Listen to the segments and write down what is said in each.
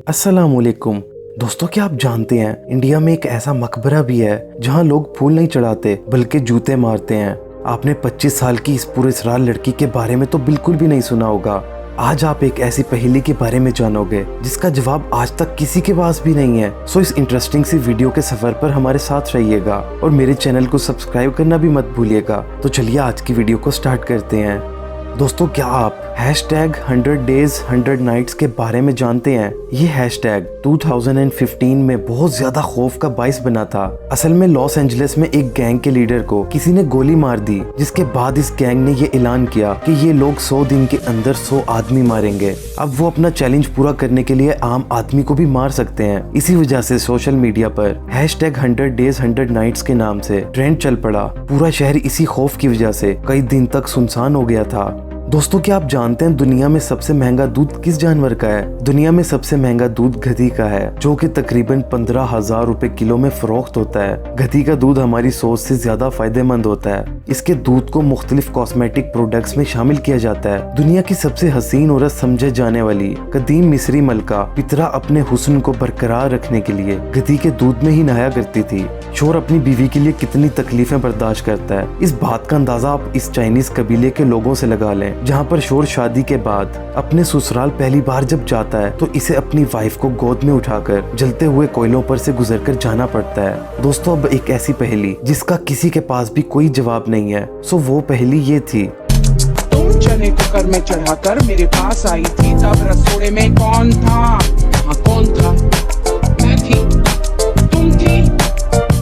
अस्सलामुअलैकुम दोस्तों, क्या आप जानते हैं इंडिया में एक ऐसा मकबरा भी है जहां लोग फूल नहीं चढ़ाते बल्कि जूते मारते हैं। आपने 25 साल की इस पुरस्कार लड़की के बारे में तो बिल्कुल भी नहीं सुना होगा। आज आप एक ऐसी पहेली के बारे में जानोगे जिसका जवाब आज तक किसी के पास भी नहीं है। सो इस इंटरेस्टिंग सी वीडियो के सफर पर हमारे साथ रहिएगा और मेरे चैनल को सब्सक्राइब करना भी मत भूलिएगा। तो चलिए आज की वीडियो को स्टार्ट करते हैं। दोस्तों, क्या आप #100 Days 100 Nights के बारे में जानते हैं? ये हैशटैग 2015 में बहुत ज्यादा खौफ का बाइस बना था। असल में लॉस एंजलिस में एक गैंग के लीडर को किसी ने गोली मार दी, जिसके बाद इस गैंग ने ये ऐलान किया कि ये लोग 100 दिन के अंदर 100 आदमी मारेंगे। अब वो अपना चैलेंज पूरा करने के लिए आम आदमी को भी मार सकते हैं। इसी वजह से सोशल मीडिया पर #100 Days 100 Nights के नाम से ट्रेंड चल पड़ा। पूरा शहर इसी खौफ की वजह से कई दिन तक सुनसान हो गया था। दोस्तों, क्या आप जानते हैं दुनिया में सबसे महंगा दूध किस जानवर का है? दुनिया में सबसे महंगा दूध गधी का है, जो कि तकरीबन 15,000 रुपए किलो में फरोख्त होता है। गधी का दूध हमारी सोच से ज्यादा फायदेमंद होता है। इसके दूध को मुख्तलिफ कॉस्मेटिक प्रोडक्ट्स में शामिल किया जाता है। दुनिया की सबसे हसीन औरत समझे जाने वाली कदीम मिस्री मलका पितरा अपने हुस्न को बरकरार रखने के लिए गधी के दूध में ही नहाया करती थी। शोर अपनी बीवी के लिए कितनी तकलीफें बर्दाश्त करता है, इस बात का अंदाजा आप इस चाइनीज कबीले के लोगों से लगा लें, जहाँ पर शोर शादी के बाद अपने ससुराल पहली बार जब जाता है तो इसे अपनी वाइफ को गोद में उठाकर जलते हुए कोयलों पर से गुजरकर जाना पड़ता है। दोस्तों, अब एक ऐसी पहेली जिसका किसी के पास भी कोई जवाब नहीं है। सो वो पहेली ये थी। तुम चने कुकर में चढ़ाकर मेरे पास आई थी, तब रसोड़े में कौन था? हाँ, कौन था? मैं थी, तुम थी,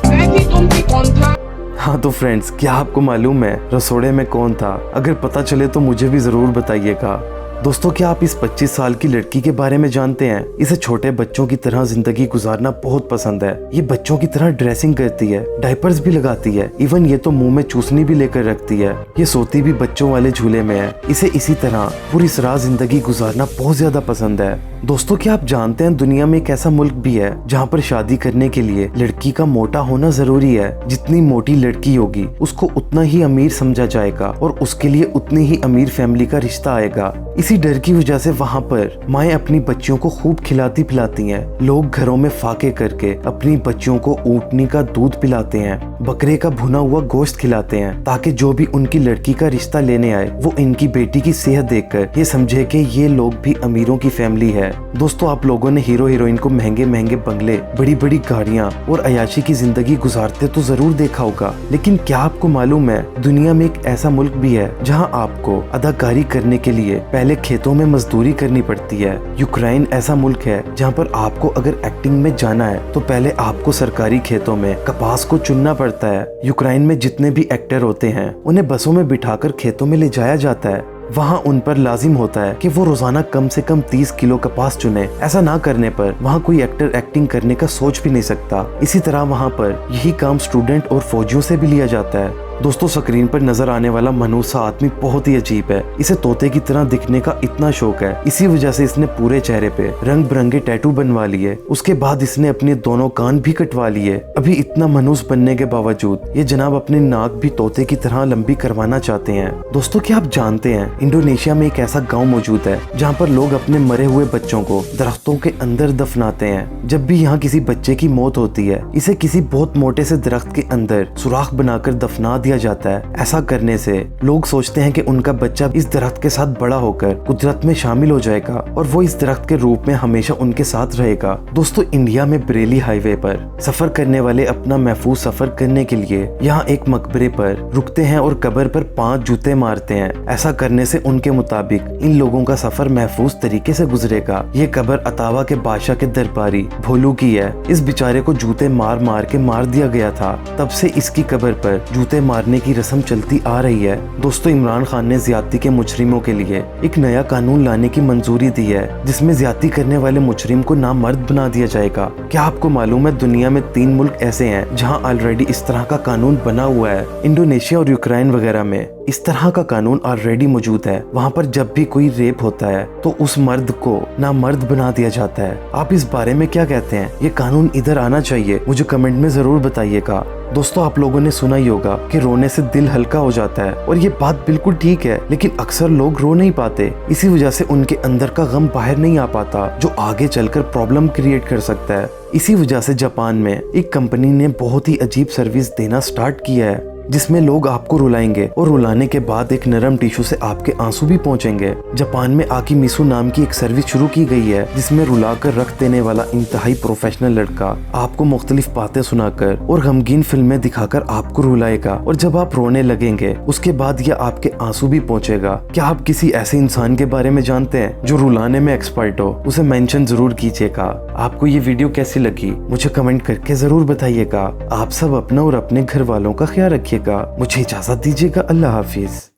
मैं थी, तुम थी, कौन था? हाँ तो फ्रेंड्स, क्या आपको मालूम है रसोड़े में कौन था? अगर पता चले तो मुझे भी जरूर बताइएगा। दोस्तों, क्या आप इस 25 साल की लड़की के बारे में जानते हैं? इसे छोटे बच्चों की तरह जिंदगी गुजारना बहुत पसंद है। ये बच्चों की तरह ड्रेसिंग करती है, डायपर्स भी लगाती है, इवन ये तो मुंह में चूसनी भी लेकर रखती है। ये सोती भी बच्चों वाले झूले में है। इसे इसी तरह पूरी सराह जिंदगी गुजारना बहुत ज्यादा पसंद है। दोस्तों, क्या आप जानते हैं दुनिया में एक ऐसा मुल्क भी है जहाँ पर शादी करने के लिए लड़की का मोटा होना जरूरी है। जितनी मोटी लड़की होगी उसको उतना ही अमीर समझा जाएगा और उसके लिए उतनी ही अमीर फैमिली का रिश्ता आएगा। इसी डर की वजह से वहाँ पर माएं अपनी बच्चियों को खूब खिलाती पिलाती हैं। लोग घरों में फाके करके अपनी बच्चियों को ऊँटनी का दूध पिलाते हैं, बकरे का भुना हुआ गोश्त खिलाते हैं, ताकि जो भी उनकी लड़की का रिश्ता लेने आए वो इनकी बेटी की सेहत देखकर ये समझे कि ये लोग भी अमीरों की फैमिली है। दोस्तों, आप लोगों ने हीरो हीरोइन को महंगे महंगे बंगले, बड़ी बड़ी गाड़ियाँ और अयाशी की जिंदगी गुजारते तो जरूर देखा होगा, लेकिन क्या आपको मालूम है दुनिया में एक ऐसा मुल्क भी है जहाँ आपको अदाकारी करने के लिए पहले खेतों में मजदूरी करनी पड़ती है। यूक्रेन ऐसा मुल्क है जहाँ पर आपको अगर एक्टिंग में जाना है तो पहले आपको सरकारी खेतों में कपास को चुनना पड़ता है। यूक्रेन में जितने भी एक्टर होते हैं उन्हें बसों में बिठाकर खेतों में ले जाया जाता है। वहाँ उन पर लाजिम होता है कि वो रोजाना कम से कम 30 किलो कपास चुने। ऐसा ना करने पर वहाँ कोई एक्टर एक्टिंग करने का सोच भी नहीं सकता। इसी तरह वहाँ पर यही काम स्टूडेंट और फौजियों से भी लिया जाता है। दोस्तों, स्क्रीन पर नजर आने वाला मनुष्य आदमी बहुत ही अजीब है। इसे तोते की तरह दिखने का इतना शौक है, इसी वजह से इसने पूरे चेहरे पे रंग बिरंगे टैटू बनवा लिए। उसके बाद इसने अपने दोनों कान भी कटवा लिए। अभी इतना मनुष्य बनने के बावजूद ये जनाब अपनी नाक भी तोते की तरह लंबी करवाना चाहते हैं। दोस्तों, क्या आप जानते हैं इंडोनेशिया में एक ऐसा गाँव मौजूद है जहाँ पर लोग अपने मरे हुए बच्चों को दरख्तों के अंदर दफनाते हैं। जब भी यहाँ किसी बच्चे की मौत होती है इसे किसी बहुत मोटे से दरख्त के अंदर सुराख बनाकर दफना दिया जाता है। ऐसा करने से लोग सोचते हैं कि उनका बच्चा इस दरख्त के साथ बड़ा होकर कुदरत में शामिल हो जाएगा और वो इस दरख्त के रूप में हमेशा उनके साथ रहेगा। दोस्तों, इंडिया में बरेली हाईवे पर सफर करने वाले अपना महफूज सफर करने के लिए यहाँ एक मकबरे पर रुकते हैं और कब्र पर 5 जूते मारते हैं। ऐसा करने से उनके मुताबिक इन लोगों का सफर महफूज तरीके से गुजरेगा। ये कब्र अतावा के बादशाह के दरबारी भोलू की है। इस बेचारे को जूते मार मार के मार दिया गया था। तब से इसकी कब्र पर जूते मारने की रस्म चलती आ रही है। दोस्तों, इमरान खान ने ज्यादती के मुजरिमों के लिए एक नया कानून लाने की मंजूरी दी है, जिसमें ज्यादती करने वाले मुजरिम को नामर्द बना दिया जाएगा। क्या आपको मालूम है दुनिया में 3 मुल्क ऐसे हैं जहां ऑलरेडी इस तरह का कानून बना हुआ है? इंडोनेशिया और यूक्रेन वगैरह में इस तरह का कानून ऑलरेडी मौजूद है। वहाँ पर जब भी कोई रेप होता है तो उस मर्द को नामर्द बना दिया जाता है। आप इस बारे में क्या कहते हैं? ये कानून इधर आना चाहिए, मुझे कमेंट में जरूर बताइएगा। दोस्तों, आप लोगों ने सुना ही होगा कि रोने से दिल हल्का हो जाता है, और ये बात बिल्कुल ठीक है, लेकिन अक्सर लोग रो नहीं पाते। इसी वजह से उनके अंदर का गम बाहर नहीं आ पाता, जो आगे चलकर प्रॉब्लम क्रिएट कर सकता है। इसी वजह से जापान में एक कंपनी ने बहुत ही अजीब सर्विस देना स्टार्ट किया है, जिसमें लोग आपको रुलाएंगे और रुलाने के बाद एक नरम टिश्यू से आपके आंसू भी पहुंचेंगे। जापान में आकिमिसु नाम की एक सर्विस शुरू की गई है, जिसमें रुलाकर रख देने वाला इंतहाई प्रोफेशनल लड़का आपको मुख्तलिफ बातें सुनाकर और गमगीन फिल्में दिखाकर आपको रुलाएगा, और जब आप रोने लगेंगे उसके बाद यह आपके आंसू भी पहुंचेगा। क्या आप किसी ऐसे इंसान के बारे में जानते हैं जो रुलाने में एक्सपर्ट हो? उसे मेंशन जरूर कीजिएगा। आपको ये वीडियो कैसी लगी मुझे कमेंट करके जरूर बताइएगा। आप सब अपना और अपने घर वालों का ख्याल रखिएगा। मुझे इजाजत दीजिएगा। अल्लाह हाफिज।